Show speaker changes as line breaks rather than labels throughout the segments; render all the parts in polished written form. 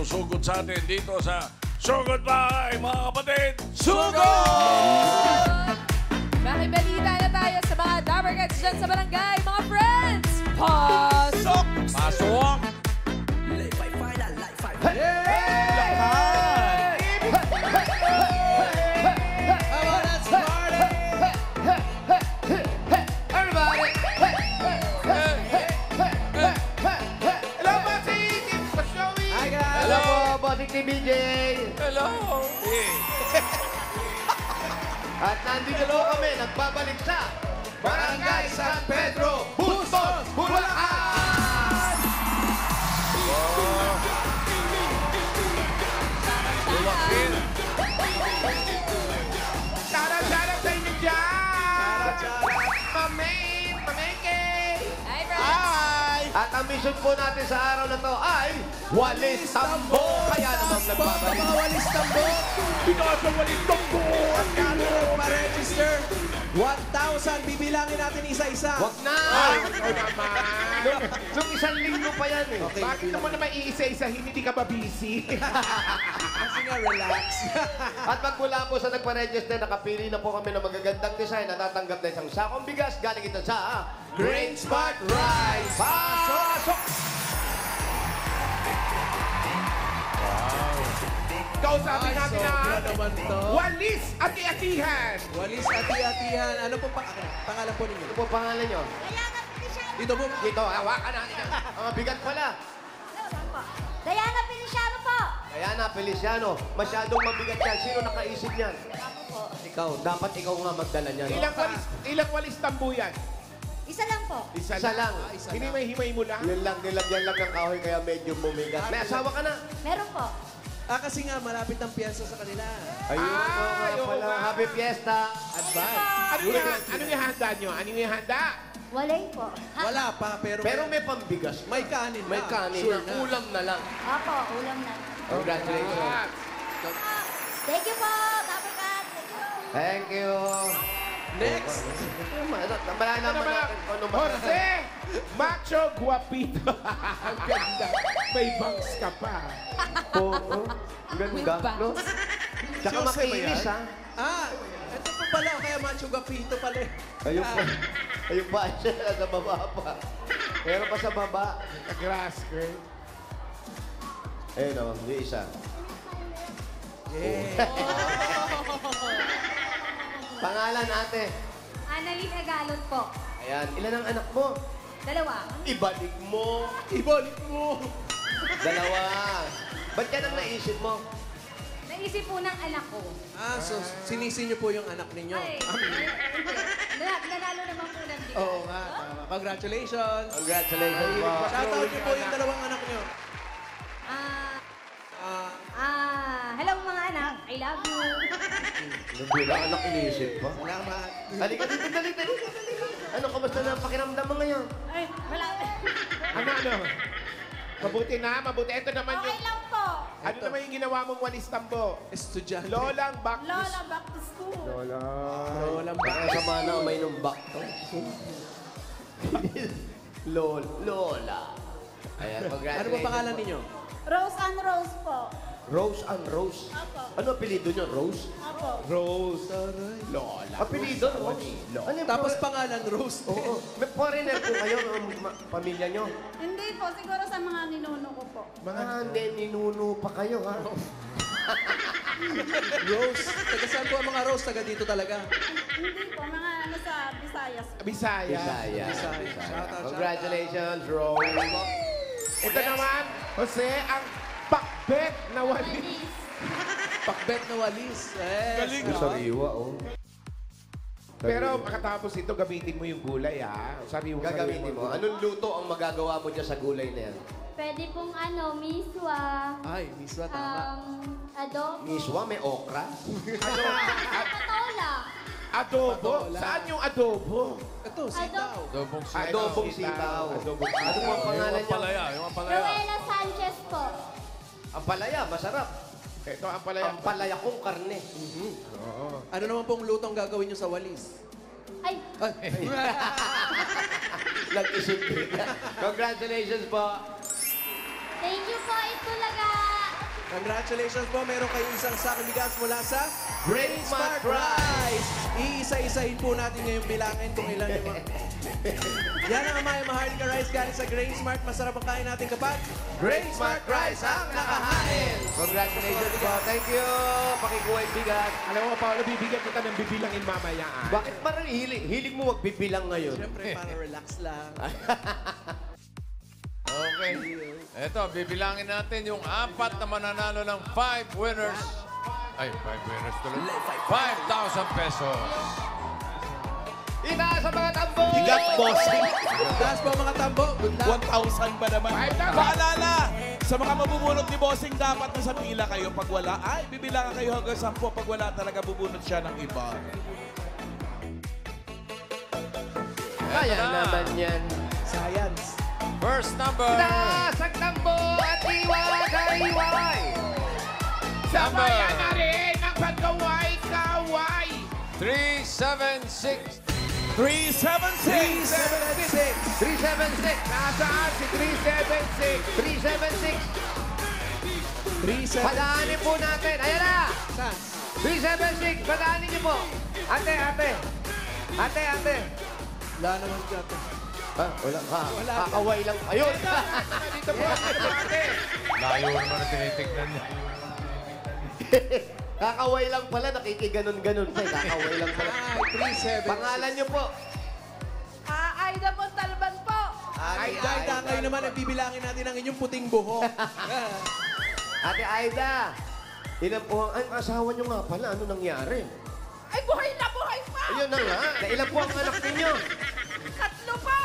susugod sa atin dito sa Sugod Bahay, mga kapatid!
Sugod! Makibalita na tayo sa mga Dabarkats dyan sa barangay, mga friends! Pasok!
Pasok!
BJ.
Hello!
At nandito na kami, nagbabalik sa Barangay San Pedro, Bustos, Bulacan!
Bulacan!
Sarap sa inyo dyan! Mameke!
Hi, friends!
Hi! At ang mission po natin sa araw na to ay Walis Tambo! Kaya naman nagbabalik.
Mga walis tambo!
Pinasa walis tambo!
At kami rin ma-register. 1,000. Bibilangin natin isa-isa.
Wag na! Nung isang linggo pa yan eh.
Okay, bakit naman naman iisa-isa, hindi ka ba busy? Kasi nga, relax.
At magmula po sa nagpa-register, nakapili na po kami ng magagandang design na tatanggap na isang sakong bigas galing ito sa Grain Smart Rice. Pasok!
Kausapin natin
sobra
na
naman to.
walis ati-atihan.
Walis ati-atihan. Ano po pangalan po ninyo?
Ano po pangalan nyo?
Dito po.
Dito, hawakan natin. Ang bigat pala.
Diana Feliciano po.
Diana Feliciano, masyadong mabigat yan. Sino nakaisip niyan?
Ako po.
Ikaw. Dapat ikaw nga magdala niyan.
Ilang walis tambo yan?
Isa lang po.
Isa lang.
Hinimay-himay mo lang?
Yun lang, nilagyan lang ng kahoy kaya medyo bumigat. May asawa ka na?
Meron po.
Kasi nga, malapit ang piyesa sa kanila.
Ayun,
oo
pala.
nga.
Happy Fiesta.
Advance.
Ano yung handa nyo? Ano yung handa?
Walay po.
Wala pa, pero
May pambigas.
may kanin
May
na.
kanin
Sure
na. Ulam na lang.
Opo, ulam na.
Congratulations.
Thank you po, Dabarkats. Thank you.
Thank you.
Next.
Malalaman natin kung ano ba.
Jose! Macho guapito. Ang ganda. May bangs ka pa.
Oo. Ganda, no? Tsaka
Si Jose ba
makinis,
yan?
ha?
Ito po pala. Kaya macho gapito pala.
Ayun pa. Ayun pa siya. Sa baba pa. Meron pa sa baba.
Grass girl.
Ayun o, yung isa. Pangalan ate.
Annalyn Agalot po.
Ayan. Ilan ang anak mo?
Dalawa.
Ibalik mo.
Ibalik mo.
Dalawa. Ba't yan ang naisip mo?
Naisip po ng anak ko.
So sinisi niyo po yung anak ninyo.
Nanalo naman po ng bigas.
Oo nga. Tama. Congratulations.
Congratulations po.
Shoutout niyo po yung dalawang anak niyo.
Hello mga anak. I love you.
Nabila anak inisip pa.
Salamat.
Halika dito, dali. Ano, kamusta na ang pakiramdam mo ngayon?
Ay, wala.
Ano? Mabuti na, mabuti. Ito naman
Okay
yung...
lang po.
Ano naman yung ginawa mong walis tambo?
Estudyante.
Lolang back to
Lola, back to school.
Lola.
Walang
Baka sama na may nung back to. Lola. Ayan,
Ano
congratulations.
po pangalan ninyo?
Rose and Rose po.
Rose and Rose.
Apo.
Ano apelido nyo? Rose?
Apo.
Rose. Lola.
Apelido? Rose. Ano yung
Tapos pangalan, Rose.
Oo. May foreigner po kayo, pamilya nyo.
Hindi po, siguro sa mga ninuno ko po.
Hindi, ninuno pa kayo, ha?
Rose. Taga saan po ang mga Rose? Taga dito talaga.
Hindi po, mga ano sa Visayas.
Bisaya.
Bisaya.
Shoutout.
Congratulations, Rose.
Ito naman, Jose, ang pakbet na walis.
Pakbet na walis. Yes.
Galing,
Yung sariwa, oh.
Pero makatapos ito, gamitin mo yung gulay, ha? Sariwa
Gagamitin mo. Anong luto ang magagawa mo dyan sa gulay na yan?
Pwede pong ano, miswa,
Ay, miswa tama.
adobo.
Miswa, may okra.
Patola.
Adobo? Saan yung adobo?
Ito, sitaw.
Dobong
Adobong sitaw.
Adobong sitaw.
Ano po ang pangalan
Yung
niya?
palaya, yung palaya.
Ruela Sanchez po.
Ang palaya, masarap.
Ito ang palaya.
Ang palaya kong karne.
Ano naman pong lutong gagawin nyo sa walis?
Ay,
Nag-isip din. Congratulations po.
thank you po, Itulaga.
Congratulations po. Meron kayong isang sakong bigas mula sa
Great Smart Rice.
Iisa-isahin po natin ngayong bilangin kung ilan yung mga... Yan ang Amaya Maharlika Rice galing sa Grain Smart. Masarap ang kain natin kapag
Great Smart Rice ang nakahain. Congratulations po. Thank you. Pakikuha yung bigat.
Alam mo, Paolo, bibigyan kita ng bibilangin mamaya.
Bakit parang hilig mo magbibilang ngayon?
Siyempre, para relax lang.
Okay. Eto, bibilangin natin yung 4 na mananalo ng 5 winners. Ay, 5 winners tuloy. 5,000 pesos.
Itaas sa mga tambo!
Bigat, bossing.
Taas po mga tambo. Good luck.
1,000 ba naman?
5,000.
Paalala, sa mga mabubunot ni Bossing, dapat nasa pila kayo. Pag wala, ay, bibilangan kayo hanggang 10. Pag wala, talaga bubunot siya ng iba.
Kaya
na.
naman yan.
Science.
First number.
Itaas ang tambo at iway!
Sabayan na rin ang pagkaway-kaway.
376.
376!
376!
Nasaan si 376?
376! Padaanin po natin. Ayan na!
Saan?
376! Padaanin niyo po. Ate.
Wala naman dyan.
Wala. Kakaway lang. Ayun!
Dito po ate.
Layo naman na tinitignan niya.
Kakaway lang pala. Nakikiganon-ganon pa. Kakaway lang pala.
Ay, 3-7.
Pangalan niyo po.
Aida Montalban po.
Ay, kayo naman, bibilangin natin ang inyong puting buhok.
Ate Aida. Ilan po ang asawa niyo nga pala? Ano nangyari?
Ay, buhay na buhay pa.
Ayun na nga. Ilan po ang anak ninyo?
3 po.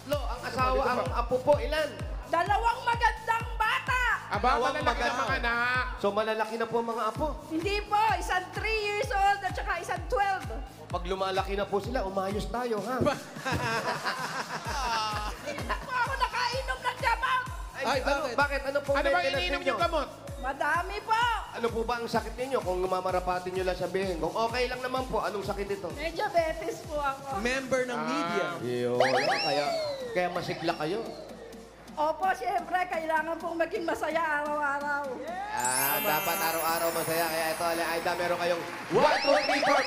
3. Ang asawa, ang apo po, ilan?
2 magandang bata.
Aba,
Dalawang
malalaki na
maganda.
mga anak.
So malalaki na po ang mga apo.
Hindi po, isang 3 years old at saka isang 12.
Pag lumalaki na po sila, umayos tayo, ha?
Hindi po ako nakainom ng gamot.
Ay, bakit?
Bakit? Ano po
Ano ba
maintenance
iniinom
ninyo?
yung gamot?
Madami po.
Ano po ba ang sakit ninyo? Kung mamarapatin nyo lang sabihin. Kung okay lang naman po, anong sakit ito?
Medyo betis po ako.
Member ng media.
Yun. Kaya masigla kayo.
Opo, siyempre, kailangan pong maging masaya araw-araw.
Dapat araw-araw masaya. Kaya ito, Aida, meron kayong 1, 2, 3, 4,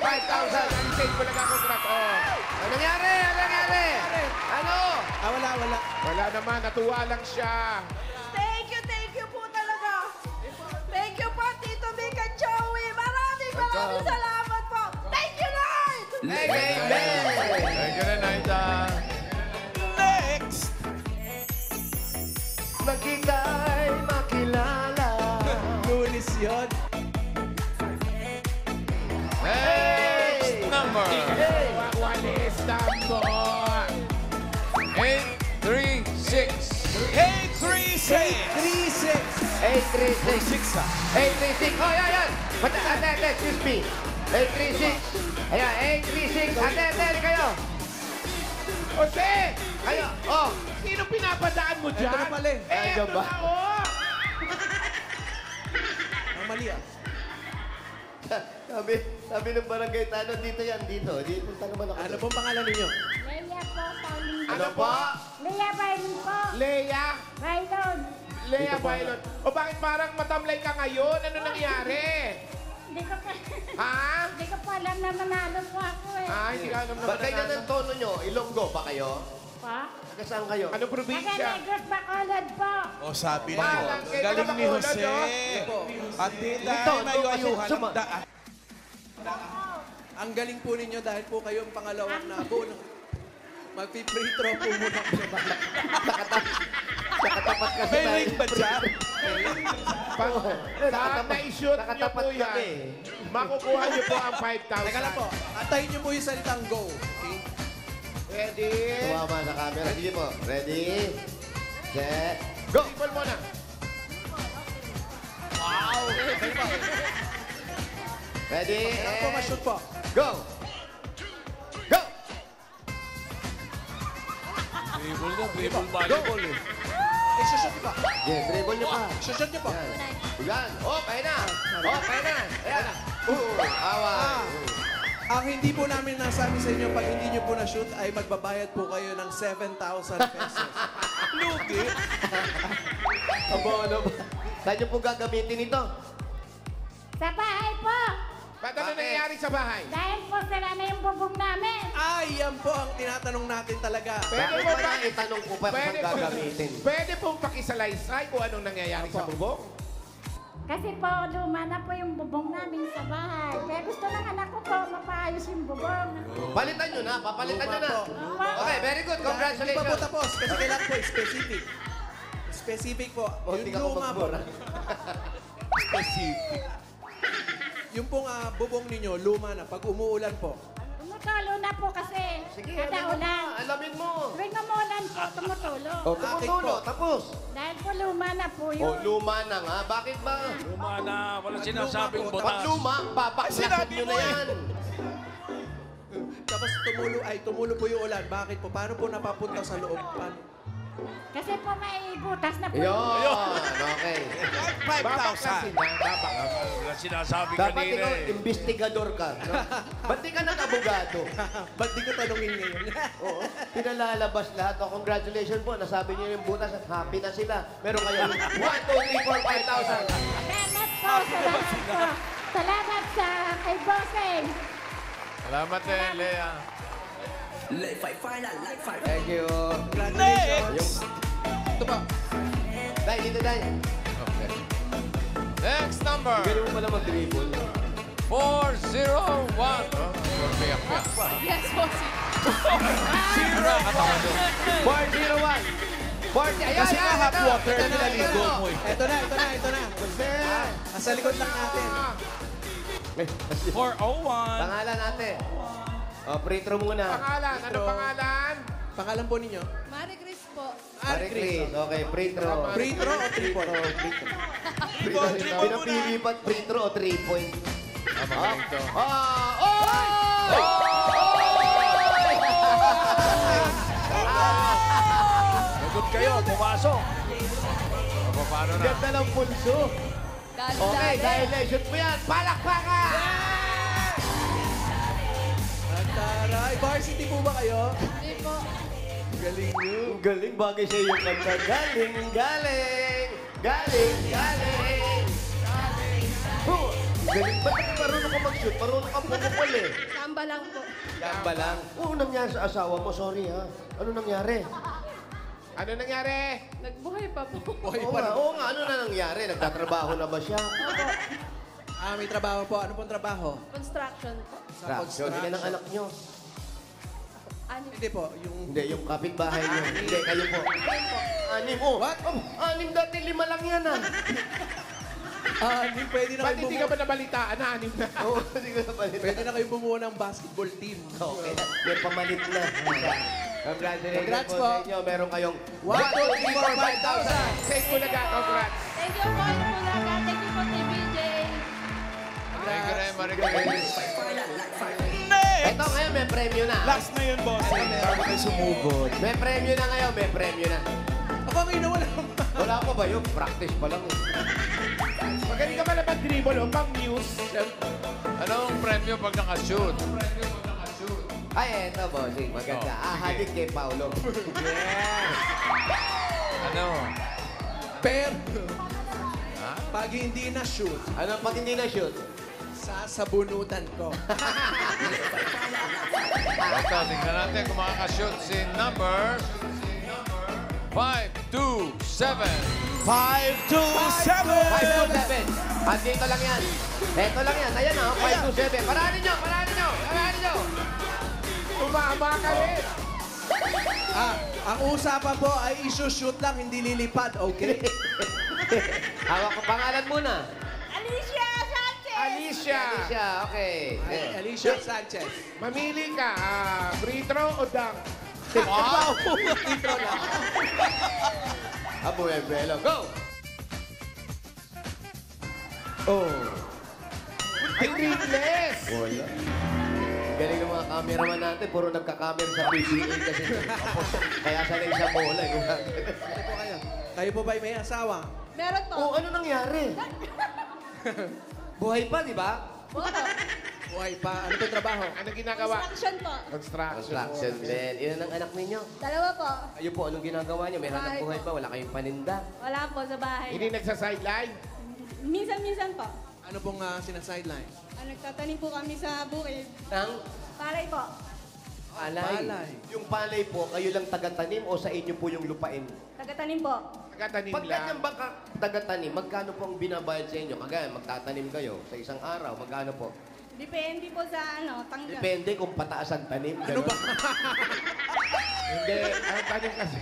5,000.
Unsafe ko lang ako truck.
Ano nangyari? Ano?
Wala.
Wala naman, natuwa lang siya.
Thank you po talaga. Thank you po, Tito Vic at Joey. Maraming salamat po. Thank you, Lord!
Amen!
Thank you rin, Aida.
Next!
Magkita'y makilala.
Lunis yun.
Next number.
Walis tambo.
836.
836!
836.
6 ah.
836. Oh, yan. Ate, excuse me. 836. Ayan, 836. Ate, kayo.
Jose!
Kayo. Oh.
Sino pinapadaan mo dyan?
Ito na pala eh.
Nandiyan
Eto
ba?
na, oh!
Ang mali ah.
Sabi ng barangay tanong, dito yan, dito. Dito naman ako.
Ano pong pangalan ninyo?
Leia po, Pauline.
Ano po?
Leia Bailon po.
Leia!
Bailon.
Leia Bailon. O bakit parang matamlay ka ngayon? Ano nangyari?
Hindi ko pa,
Ha?
hindi ko pa alam na manalo po ako eh.
Ay, hindi ka alam naman
Ba't ganyan ang tono nyo? Ilonggo ba kayo?
Pa?
Taga saan kayo?
Anong probinsya?
Taga-Negros Bacolod po.
O sabi
Wow,
niyo,
ang ganda
galing ni
ng
Jose.
kulad,
At di
Ito,
dahil may
kasi
ayuhan ng
suma-
daan.
Ang galing po ninyo dahil po kayo ang pangalawang nabo. Mag-free throw po muna ako sa bala.
Nakatapat kasi
May
tayo.
ring ba dyan?
Na-shoot niyo
Nakatapat
po
kami.
yan. Makukuha niyo po ang 5,000.
Teka lang po. Antayin niyo po yung salitang go. Okay?
Ready?
Tumama sa camera. Sige po. Ready? Set. Go!
People mo na.
Ready?
Kailangan po
And
ma-shoot po.
go! Go!
Dribble na, dribble volleyball eh.
I-shoot niyo pa.
Yeah, dribble niyo pa.
I-shoot niyo po.
Yan. Oh, kaya na. Oh, kaya na. Ayan. Awa.
Ang hindi po namin nasabi sa inyo, pag hindi nyo po na-shoot, ay magbabayad po kayo ng 7,000 pesos.
Lugi.
Abono ba? Saan niyo po gagamitin ito?
Sa bahay po.
Ba't ano
Bakit?
nangyayari sa bahay?
Dahil po sila na yung bubong namin.
Ay, yan po ang tinatanong natin talaga.
Bakit ba na itanong ko pa kung saan gagamitin?
Pwede pong pakisalaysay kung anong nangyayari sa bubong?
Kasi po, luma na po yung bubong namin sa bahay. Kaya gusto ng anak ko po, mapaayos yung bubong.
Palitan nyo na, papalitan nyo na. Okay, very good.
Hindi pa po
Congratulations.
tapos kasi kailangan po specific. Specific po.
Munti ka
Yung
ko
luma po.
magbura.
Specific.
Yung pong bubong ninyo, luma na. Pag umuulan po.
Tumutulo na po kasi.
Sige,
Kada ulan.
alamin mo.
Tuwing umulan po, tumutulo.
O, tumutulo, tapos.
Dahil po luma na po
O,
yun.
luma na nga. Bakit ba?
Luma na, wala sinasabing
Luma po.
Pag
butas.
luma, babaklasan
sinabi
nyo
mo
na
eh.
yan.
Tapos tumulo po yung ulan. Bakit po? Paano po napapunta sa loob? Paano?
Kasi po may butas na po.
Yun, okay.
5,000.
Wala sinasabing
Dapat
kanina
ikaw,
eh.
investigador ka. No? Ba't di ka nag-abogado?
Ba't di ko tanongin ngayon?
Oo. Pinalalabas lahat. O, congratulations po. Nasabi niyo yung butas at happy na sila. Meron kayo 1, 2, 3, 4, 5,000.
Salamat po, salamat po. Salamat sa kay Bossing.
Salamat din, Lea.
Thank you.
Congratulations. Ito pa.
Dahil dito, dahil.
Okay. Next number.
Galing mo pala mag-dribble.
401. Oh, piyak-piyak pa.
Yes, bossing.
401. 40. Ayan,
Kasi nga hot water,
Ito na,
pinaligo mo eh.
Ito na. Nasa likod lang natin.
401.
Pangalan natin. O, free throw muna.
Pangalan, ano pangalan?
Pangalan po ninyo?
Marie Chris po.
Pare Chris. Okay, free throw.
Free throw o 3 point?
Pinapili pa free throw o 3 point.
Magaling to.
Lagot kayo, pumasok.
O, paano na?
Ganda ng pulso. Okay, dahil shoot mo yan. Palakpakan!
Taray, varsity po ba kayo?
Hindi po.
Galing nyo.
Ang galing, bagay sa iyo kanta. Galing, galing. Galing, galing. Galing. Ba't ka marunong ka mag-shoot? Marunong ka pumukul eh.
Samba lang po.
Gamba lang. Oo, nangyari sa asawa mo. Sorry ha. Ano nangyari?
Ano nangyari?
Nagbuhay pa po.
Oo nga. Ano na nangyari? Nagtatrabaho na ba siya?
May trabaho po. Ano pong trabaho?
Construction po.
Traction. Hindi ng anak nyo.
Ano?
Hindi po, yung...
Hindi, yung kapitbahay nyo. Hindi, kayo po. Anim. Oh,
What?
Oh, anim dati, 5 lang yan ah.
Hindi pwede na
Ba't
kayo
hindi ka ba nabalitaan? Anim na.
Oo, hindi ko napalit.
Pwede na kayo bumuo ng basketball team.
Okay, may pamalit na. Congratulations
Congrats
po
po.
sa inyo. Meron kayong
1, 2, 3, 4, 5,000.
Say Bulaga, congrats.
Thank you po, Bulaga. Thank you po, TVJ.
Thank you rin, Marie Chris.
Ito ngayon, may premyo na.
Last na yun, boss. Bago tayo sumugod.
May premyo na ngayon, may premyo na.
Ako ngayon na wala.
Wala pa ba yun? Practice pa lang.
Magaling ka pala mag-dribble o pang news.
Anong premyo pag nakashoot?
Ay, eto, bossing. Maganda. Halik kay Paolo.
Ano?
Pero, pag hindi na shoot,
Ano pag hindi na shoot?
sasabunutan ko.
Ito, tingnan natin kung makakashoot si number 527.
527.
527. At dito lang yan. Eto lang yan. Ayan na, 527. Paranin nyo, paranin nyo, paranin nyo.
Umama ka rin.
Ang usapan po ay isushoot lang, hindi lilipad, okay?
Hawak ko pangalan muna.
Alicia Sanchez!
Alicia,
Alicia, okay.
Alicia Sanchez.
mamili ka. Free throw o dunk?
Wow! Intro lang. Abo, Belo. Go! Oh.
Ay, dribless.
Wala. Galing ng mga cameraman natin. Puro nagka-camera sa PBA kasi. Kaya sanay sa bola.
Kayo po ba'y may asawa?
Meron po.
Oh, ano nangyari? Buhay pa, di ba?
Oo.
Buhay pa. Ano ba trabaho?
Anong ginagawa?
Construction po.
Construction din. Ilan ang anak ninyo?
Dalawa po.
Ayun po, anong ginagawa niyo? May hanap buhay ba? Wala kayong paninda?
Wala po sa bahay.
Hindi nagsa-sideline?
Minsan-minsan po.
Ano pong sinasideline?
Nagtatanim po kami sa bukid.
Nang
Palay po.
palay.
Palay.
Yung palay po, kayo lang taga-tanim o sa inyo po yung lupain?
Tagatanim po.
Nagatanim
Pag
lang.
ganyan ba taga-tanim, magkano po ang binabayad sa inyo? Kagaya, magtatanim kayo sa isang araw, magkano po?
Depende po sa tanggap.
Depende kung pataas ang tanim. Ano ba?
Hindi. Ang tanong kasi.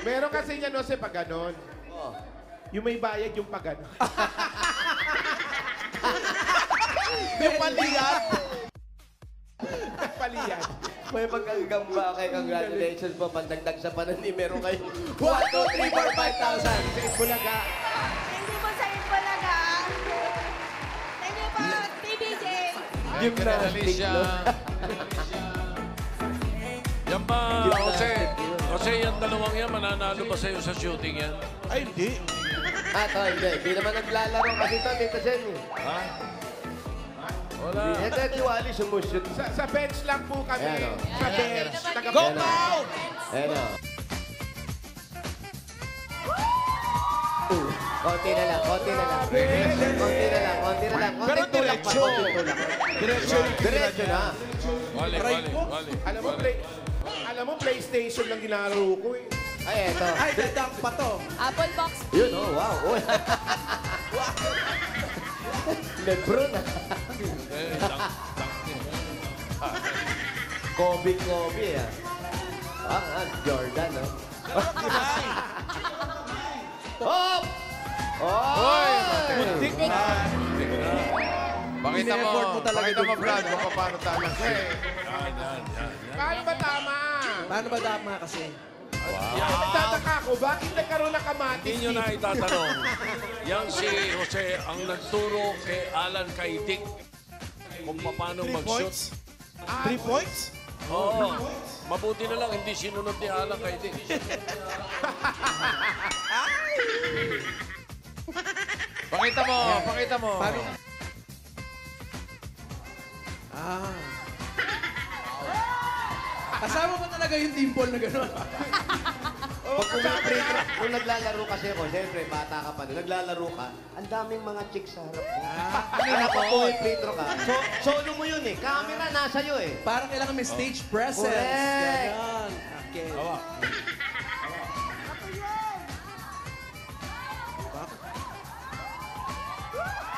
Meron kasi niya, no, si pag ganon.
Oh.
Yung may bayad yung pag ganon.
Yung paliyan.
Paliyan.
May magkagamba kay congratulations po. Pandagdag sa pananim, meron kayong 1, 2, 3, 4, 5,000.
Sa Bulaga.
Hindi po sa Ipolaga. Thank you po, TBJ.
Gymnastic,
Alicia.
no?
Yan ba, Jose? Jose, yan dalawang yan, mananalo ba sa'yo sa shooting yan?
Ay, hindi.
Hindi. Hindi naman naglalaro kasi ito, Tito Sen.
Ha? Wala.
Ito, Tiwali, sumushoot.
Sa bench lang po kami.
Ayan, o.
Sa bench.
Go, Pao!
Ayan o. Konti na lang, konti na lang. Konti na lang, konti na lang.
Pero
Konting tulak pa,
diretso.
konting tulak. Diretso na.
Wali.
Alam mo, PlayStation lang ginalaro ko eh.
Ay, eto.
Ay, dadang pa to.
Apple box.
Yun, oh, wow. Oh. Lebron, ah. Kobe, ah. Jordan, oh. Hop!
Hoy!
Muntik na.
Pakita mo,
Ini-effort mo talaga
pakita mo,
yung
Brad, kung paano tama.
Paano ba tama?
Paano ba dama kasi?
Nagtataka ko, bakit nagkaroon ng kamatis
Hindi nyo na itatanong. Yan si Jose ang nagturo kay Alan Kaitik kung paano
3
mag-shoot.
points? 3 points?
Oo. Mabuti na lang, hindi sinunod ni Alan Kaitik.
Pakita mo, pakita mo.
Paano? Ah. Kasama mo talaga yung dimple na gano'n.
Pag kung naglalaro kasi ako, siyempre, bata ka pa doon, naglalaro ka, ang daming mga chicks sa harap mo. Kaya kapag free throw ka, solo mo yun eh. Camera nasa iyo eh.
Parang kailangan may stage presence.
Correct.
Ganon. Okay.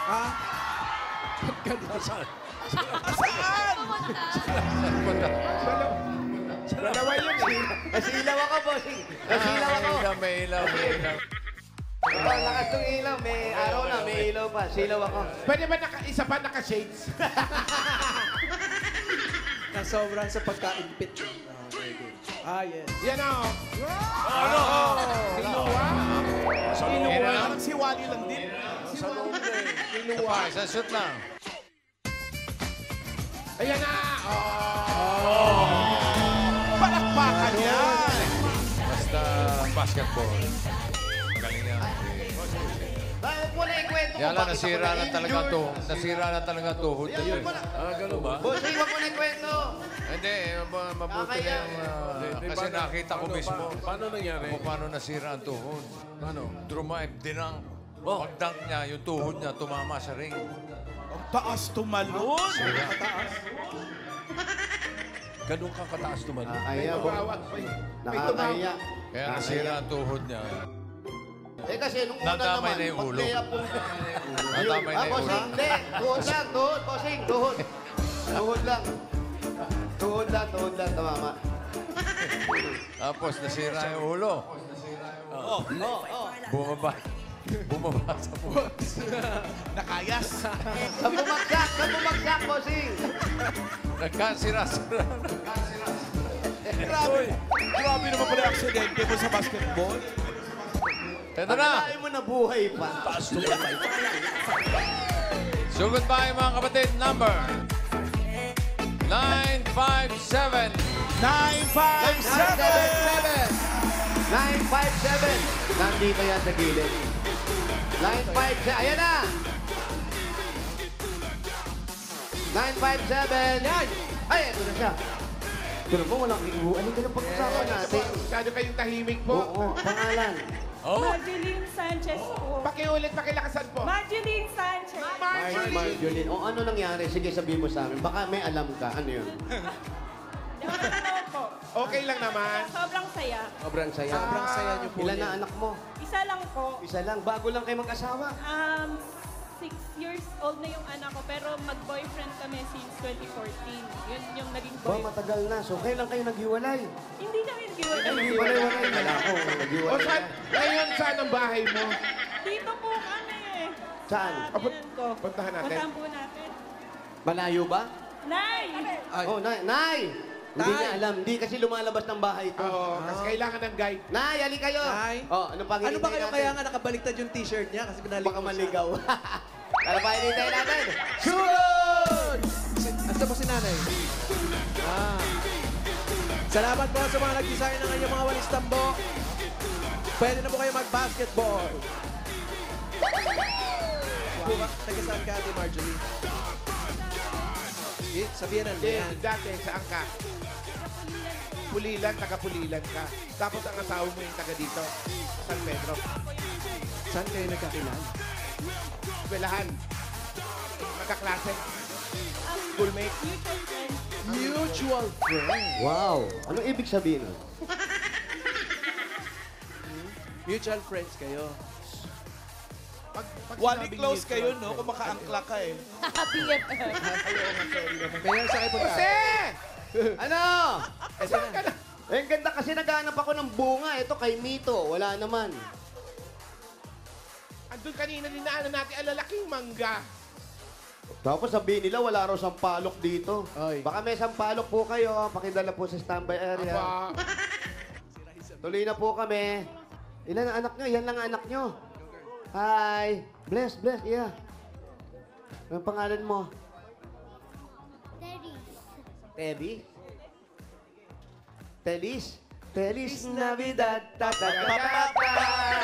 Ah,
Saan?
Dalawa yun eh.
Nasilaw ako, bossing. Nasilaw ako.
May ilaw, may ilaw.
Ang lakas ng ilaw, may araw na, may ilaw pa. Silaw ako.
Pwede ba isa pa naka-shades?
nasobran sa pagka-impit. Okay, good. Ah, yes.
Yan o.
Ano?
Inuwa.
Sa loob.
Parang si Wally lang din.
Sa loob na eh.
Inuwa. Isang shoot lang.
Ayan na.
Palakpakan yan!
Basta basketball. Magaling yan.
Huwag mo na ikwento.
Yala, nasira na talaga to. Nasira na talaga tuhod na yun.
Gano'n ba?
Bossing, huwag mo na ikwento.
Hindi, mabuti na yung... kasi nakita ko mismo.
Paano nangyari?
Kung paano nasira ang tuhod. Ano? Drumive, dinang. Pag-dunk niya, yung tuhod niya, tumama sa ring.
Ang taas tumalon!
Ganun ka kataas tumalon.
Nakakaya,
Kawawa pa yun.
Nakakaya.
Kaya nasira ang tuhod niya.
Eh kasi nung una
Nadamay
naman,
na yung ulo.
pag-layup po.
Nadamay na yung ulo.
Bossing, hindi. Tuhod lang, tuhod, bossing, tuhod. Tuhod lang. Tuhod lang, tumama.
Tapos nasira yung ulo. Bumaba. Bumaba sa buwan.
Nakayas!
Sa bumagsak, bossing.
Nagkansira-sira.
Grabe! Grabe naman pala yung aksidente mo sa basketball.
Ito na.
Akalain mo na buhay pa.
So goodbye mga kapatid. Number 957.
957!
957. Nandito yan sa gilid. 957. Ayan na. 957.
Yan!
Ay, ito na siya. Tulog mo, walang iuwan. Ano ka ng pag-usapan natin?
Masyado kayong tahimik po.
Oo, pangalan.
Marjeline Sanchez po.
Pakiulit, pakilakasan po.
Marjeline Sanchez.
Marjorie. O ano nangyari? Sige, sabihin mo sa amin. Baka may alam ka. Ano yun?
Ano po?
Okay lang naman.
Sobrang saya.
Sobrang saya.
Sobrang saya niyo po
Ilan
niya.
na anak mo?
Isa lang po.
Isa lang. Bago lang kayo mag-asawa.
6 years old na yung anak ko, pero mag-boyfriend kami since 2014. Yun yung naging
Ba,
boyfriend.
matagal na. So, kailan kayo naghiwalay?
Hindi kami nag-iwalay.
Naghiwalay. Wala ko.
O
Naghiwalay
saan,
na.
ngayon saan ang bahay mo?
Dito po kami.
Saan?
Sa binan ko.
Puntahan natin.
Puntahan po natin.
Malayo ba?
Nay!
Ay,
Oh, Nay! Hindi
Tay!
niya alam. Hindi kasi lumalabas ng bahay ito.
Oo, kasi kailangan ng guide.
Nay, ali kayo!
Nay?
Oh, ano pang
ano ba kayo
natin?
kaya nga nakabaliktad yung t-shirt niya? Kasi pinalik
Baka
mo siya.
maligaw. Ano pa hinintay natin? Sunod!
Asa po si nanay? Ah. Salamat po sa mga nag-design ng inyong mga walis tambo. Pwede na po kayo mag-basketball. Wow. Taga saan ka, Ate Marjorie? Sabihan na yan.
Dati, saan ka? Pulilan, taga-Pulilan ka. Tapos ang asawa mo yung taga dito, San Pedro.
Saan kayo nagkakilala?
Eskwelahan. Magkaklase. Schoolmate.
Mutual friend.
Wow! Anong ibig sabihin nun?
Mutual friends kayo.
Pag
Wali
sinabing
close
mutual
kayo, no?
friend.
Kung makaangkla ka eh.
Kaya sa kayo punta.
Jose!
Ano?
Saan ka na?
Eh, ang ganda kasi naghanap ako ng bunga. Ito kay Mito. Wala naman.
Andun kanina ninaanan natin ang lalaking mangga.
Tapos sabihin nila, wala raw sampalok dito.
Ay.
Baka may sampalok po kayo. Pakidala po sa standby area.
Aba,
Tuloy na po kami. Ilan ang anak nyo? Yan lang ang anak nyo. Hi. Bless, yeah. Anong pangalan mo? Teddy. Telis? Telis Navidad, ta ta ta ta ta.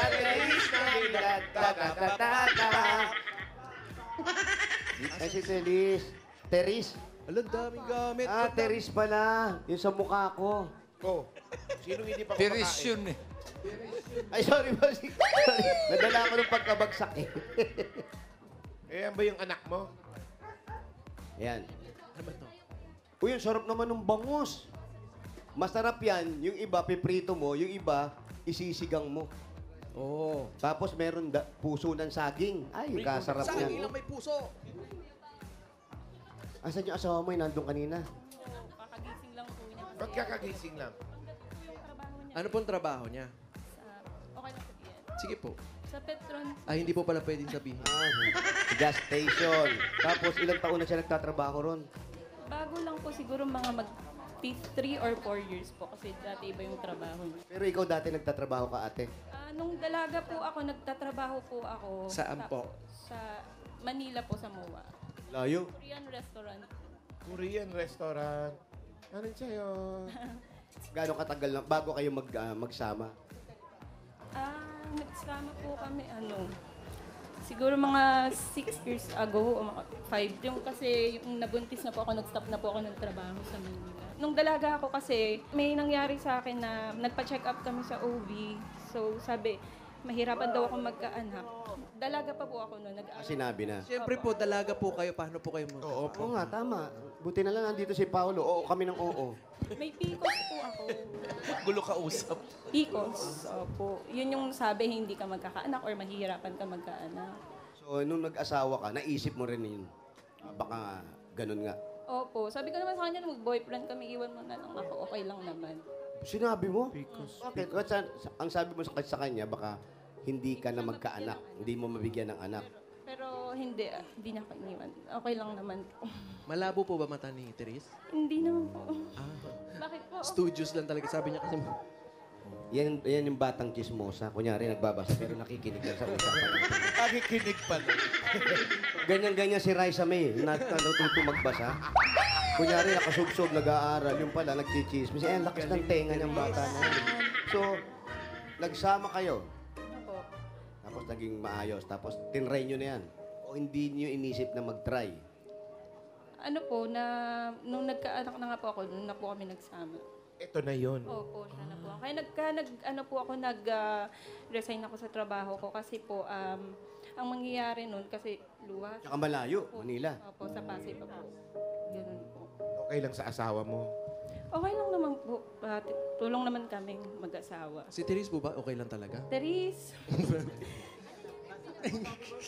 Telis Navidad, ta ta ta ta ta. Ay, si Telis. Teris?
Alam, daming gamit.
Ah, Teris pala. Yung sa mukha ko.
oh. Sino hindi pa
Tiris
kumakain?
yun eh.
Ay, sorry boss. Sorry. Nadala ako ng pagkabagsak eh.
Eh, yan ba yung anak mo?
Ayan.
Ano ba to?
Uy, ang sarap naman ng bangus. Masarap yan. Yung iba, piprito mo. Yung iba, isisigang mo.
Oo.
Tapos meron puso ng saging. Ay, kasarap
Sa akin
yan.
lang may puso.
Asan yung asawa mo? Yung nandun kanina.
Kakagising lang po niya.
Pagkakagising lang.
Ano pong trabaho niya?
Okay lang sabihin.
Sige po.
Sa Petron,
Ay, hindi po pala pwedeng sabihin.
Ah, gas station. Tapos ilang taon na siya nagtatrabaho ron?
bago lang po siguro mga mag 3 or 4 years po kasi dati iba yung trabaho niya.
Pero ikaw dati nagtatrabaho ka, ate.
Nung dalaga po ako, nagtatrabaho po ako.
Saan po?
Sa Manila po, sa MOA.
Layo.
Korean restaurant.
Korean restaurant. Ano sa'yo?
Gano'ng katagal lang bago kayo magsama?
Nagsama po kami, siguro mga 6 years ago o mga 5. Yung kasi yung nabuntis na po ako, nag-stop na po ako ng trabaho sa Manila. Nung dalaga ako kasi, may nangyari sa akin na nagpa-check up kami sa OB. So sabi, mahirapan daw ako magkaanak. Dalaga pa po ako noon.
Sinabi na.
Siyempre po, dalaga po kayo. Paano po kayo mag-
Oo po.
Oo nga, tama. Buti na lang nandito si Paolo. Oo, kami ng oo.
May PCOS po ako.
Gulo ka usap.
PCOS. Opo. Yun yung sabi, hindi ka magkakaanak or mahihirapan ka magkaanak.
So, nung nag-asawa ka, naisip mo rin yun. Baka ganun nga.
Opo. Sabi ko naman sa kanya, mag-boyfriend kami, iwan mo na lang ako. Okay lang naman.
Sinabi mo? Bakit? Ang sabi mo sa kanya, baka hindi ka na magkaanak. Hindi mo mabigyan ng anak.
Pero hindi niya ako iniwan. Okay lang naman po.
Malabo po ba mata ni Therese?
Hindi naman po. Bakit po?
Studios lang talaga. Sabi niya kasi,
Yan yung batang chismosa. Kunyari, nagbabasa pero nakikinig lang sa usapan natin.
Nakikinig pala.
Ganyan-ganyan si Raisa May. Natuto magbasa. Kunyari, nakasubsob, nag-aaral. Yung pala, nagchichismis. Eh, ang lakas ng tenga niyang bata na yun. So, nagsama kayo.
Opo.
Tapos naging maayos. Tapos tinry nyo na yan. O hindi nyo inisip na mag-try.
ano po, nung nagkaanak na nga po ako, nung na po kami nagsama.
Ito na yun.
Opo, siya na po. Kaya nag-resign ako sa trabaho ko kasi po, ang mangyayari nun, kasi luwas.
Tsaka malayo,
Opo.
Manila.
Opo, sa Pasay pa po. Ganun po.
Okay lang sa asawa mo.
Okay lang naman po. Tulong naman kaming mag-asawa.
Si Therese po ba? Okay lang talaga?
Therese,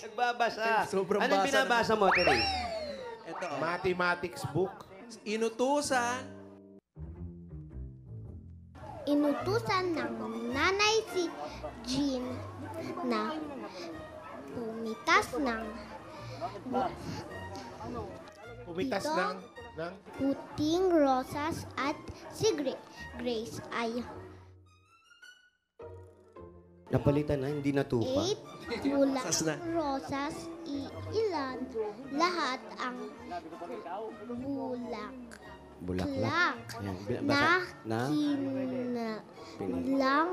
Nagbabasa.
Sobrang
Anong
basa
binabasa mo, Therese?
Ito,
Mathematics book.
Inutusan ng nanay si Jean na pumitas ng
Pumitas
Dito?
ng
puting rosas at si Grace ay
Napalitan na, hindi natupa.
8 pulang
Sas na.
rosas, ilan lahat ang
Bulaklak. Ayan,
na kinalang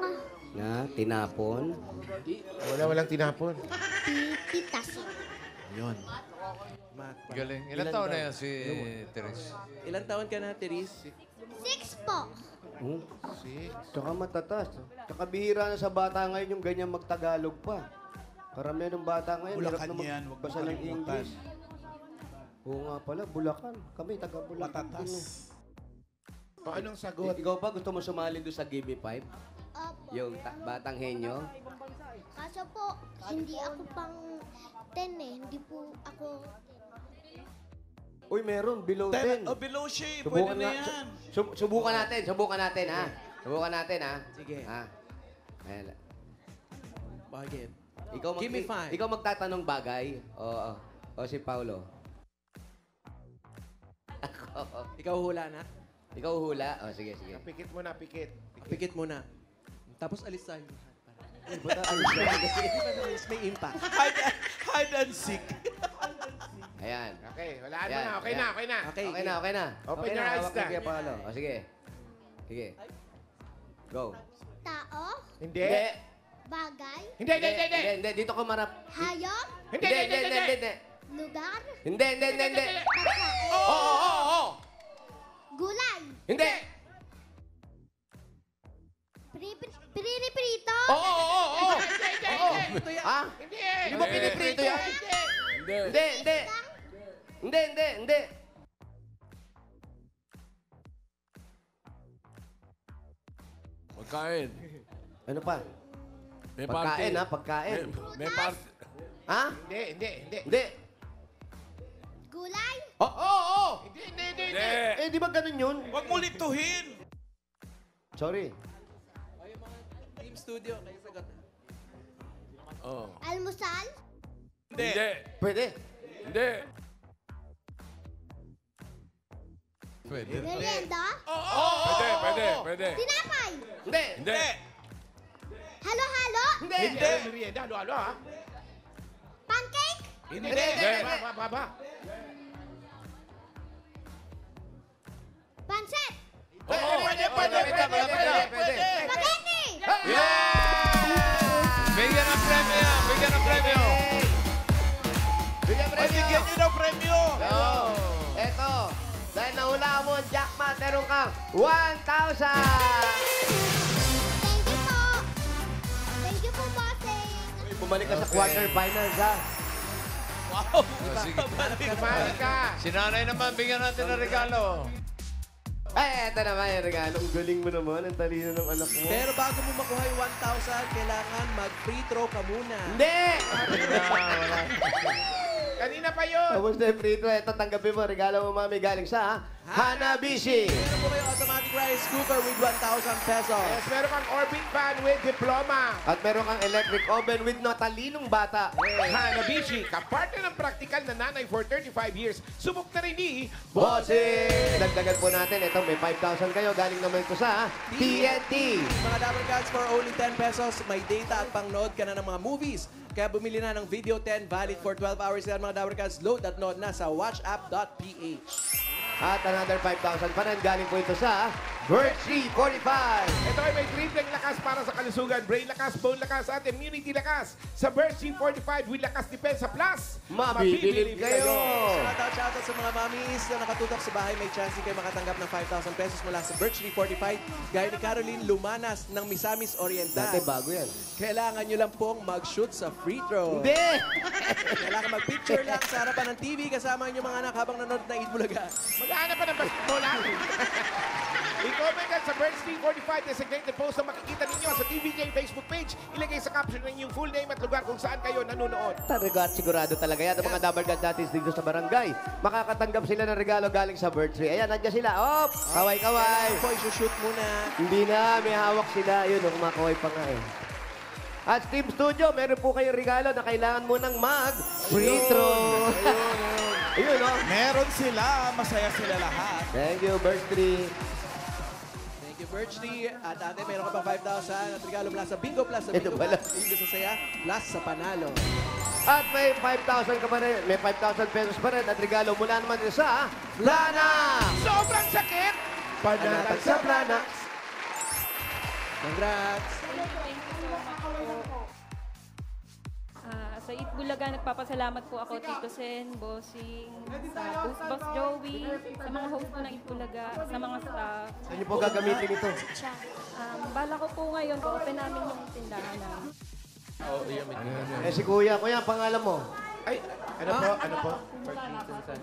na tinapon.
walang tinapon.
pipitasin.
Yun.
Galing. Ilan taon na yan si Therese?
Ilan taon ka na, Therese?
6 po.
Tsaka matatas. Tsaka bihira na sa bata ngayon yung ganyan magtagalog pa. Karamihan ng bata ngayon, hirap na magbasa ng English. Oo nga pala, Bulacan. Kami, taga Bulacan.
Matatas.
O anong sagot?
Ikaw ba gusto mo sumali doon sa Give Me 5?
Opo.
Yung batang henyo?
Kaso po, hindi ako pang 10 eh. Hindi po ako
Uy, meron. Below 10.
Oh, below siya. eh.
Subukan
Pwede na
nga-
yan.
Subukan natin. Subukan natin, ha? Subukan natin, ha?
Sige.
Ha? Ayan.
Bakit?
Ikaw
Give me 5.
Ikaw magtatanong bagay. Oo. O si Paulo. Ako.
Ikaw hula na?
Ikaw hula. O, sige, sige.
Pikit mo na, pikit.
Pikit mo na. Tapos alis tayo. May impact.
Hide and seek.
Ayan.
Okay, walaan mo
Yan,
na. Okay
yan.
na, okay na.
Okay.
Okay na, okay na.
Open
Okay
your eyes
hawak mo
na.
kay Paulo. O, sige. Sige. Go.
tao,
Hindi.
bagay,
Hindi. Dito ko marap.
hayop,
Hindi.
lugar,
Hindi.
pagkain,
Oo.
gulay,
Hindi.
piniprito,
Oo. Ha? Hindi mo piniprito yan? Hindi.
Pagkain.
Ano pa?
May
Pagkain,
party.
ha? Pagkain.
May party.
Ha?
Hindi.
Hindi.
gulay,
Oo.
Hindi.
Eh, di ba ganun yun?
Huwag mo lituhin.
Sorry.
Team studio, kayo sagot na.
Oh.
almusal,
Hindi.
Pwede.
Hindi.
Pwede.
merienda,
Pwede.
tinapay,
Hindi.
Hindi.
halo-halo,
Hindi.
Merienda, halo, ha?
pancake,
Hindi.
Ba.
pansit,
Pwede.
spaghetti,
Bigyan ng premyo! Bigyan ng premyo!
Bigyan
Bigyan niyo ng premyo.
Eto. Dahil nahula mo ang jackpot, meron kang 1,000!
Thank you po, bossing.
Bumalik ka sa quarterfinals, ha?
Wow.
Sige.
Sumali ka.
Si nanay naman, bigyan natin ng regalo.
Ay, eto naman yung regalo. Ang galing mo naman. Ang talino ng anak mo.
Pero bago mo makuha yung 1,000, kailangan mag-free throw ka muna.
Hindi!
Kanina pa yun.
Tapos na yung free throw. Ito, tanggapin mo. Regalo mo, mami, galing sa Hanabishi.
Meron po kayo automatic rice cooker with 1,000 pesos.
Yes, meron kang Orbit fan with diploma.
At meron kang electric oven with matalinong bata.
Hanabishi, kapartner ng praktikal na nanay for 35 years. Subok na rin ni
Bossing! Dagdagan po natin. Ito, may 5,000 kayo. Galing naman ito sa TNT.
Mga Dabber Cats, for only 10 pesos, may data at pang-nood ka na ng mga movies. Kaya bumili na ng Video 10, valid for 12 hours yan, mga Dabber Cats. Load at nood na sa watchapp.ph.
At another 5,000 pa rin. Galing po ito sa Birchie 45.
Ito ay may tripleng lakas para sa kalusugan. Brain lakas, bone lakas, at immunity lakas. Sa Birchie 45 with lakas depensa plus,
Mabibilib kayo.
Shoutout sa mga mommies na nakatutok sa bahay. May chance din kayo makatanggap ng 5,000 pesos mula sa Birchie 45. Gaya ni Caroline Lumanas ng Misamis Oriental.
Dati bago yan.
Kailangan nyo lang pong mag-shoot sa free throw.
Hindi!
Kailangan mag-picture lang sa harapan ng TV kasama yung mga anak habang nanonood na Eid Bulaga.
Mag-aanap pa ng basketball natin. I-comment yan sa Birchie 45 designated post na makikita ninyo sa TVJ Facebook page. Ilagay sa caption ng inyong full name at lugar kung saan kayo nanonood.
Regard sigurado talaga yan. Ang mga double guard natin dito sa barangay. Makakatanggap sila ng regalo galing sa Birchie. Ayan, nandiyan sila. Op! Kaway-kaway.
Po, shoot muna.
Hindi na, may hawak sila. Yun, kumakaway pa nga eh. At Team Studio, meron po kayong regalo na kailangan mo ng mag-free throw. Ayun, oh.
Meron sila. Masaya sila lahat.
Thank you, Birchie.
Thank you, Birchie. At ate, meron ka pang 5,000 at regalo mula sa Bingo Plus. Sa
Ito
Bingo
pala.
Plus, Bingo sa saya, plus sa panalo.
At may 5,000 ka pa rin. May 5,000 pesos pa rin. At regalo mula naman din sa Plana!
Sobrang sakit!
Panatag sa Plana.
Congrats!
Sa Eat Bulaga, nagpapasalamat po ako, Tito Sen, Bossing, sa Boss Joey, sa mga host po ng Eat Bulaga, sa mga staff.
Saan niyo po gagamitin ito?
Bala ko po ngayon, open namin yung tindahan namin.
Eh si Kuya. Kuya, ang pangalan mo?
Ay, ano po? Ano po?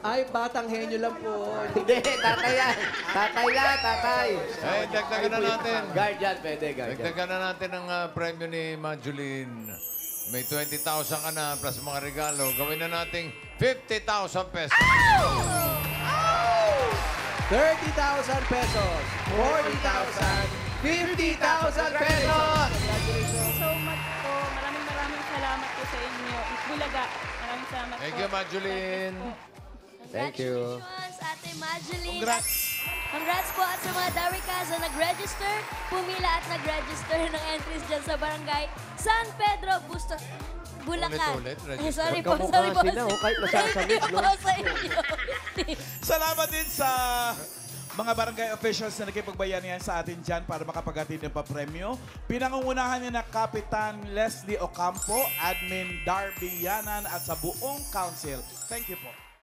Ay, batang henyo lang po.
Hindi, tatay yan. Tatay lang, tatay.
Eh, dagdagan na natin.
Guardian, pwede, guardian.
Dagdagan na natin ang premyo ni Majuline. May 20,000 ka na plus mga regalo. Gawin na nating 50,000 pesos.
30,000 pesos. 40,000. 50,000 pesos.
Thank you so much po. Maraming salamat po sa inyo. Eat Bulaga, maraming salamat
Thank
po.
you, Majuline.
Thank you.
Congratulations, Ate Madeline.
Congrats!
Congrats po at sa mga Darikas na nag-register, pumila at nag-register ng entries dyan sa barangay San Pedro, Bustos, Bulacan.
Ulit, register.
Sorry po,
Magkamukha
sorry po.
sila, oh, kahit nasasamit,
Thank you
no?
po sa inyo.
Salamat din sa mga barangay officials na nakipagbayanihan sa atin dyan para makapaghatid ng papremyo. Pinangungunahan niya na Kapitan Leslie Ocampo, Admin Darby Yanan at sa buong council. Thank you po.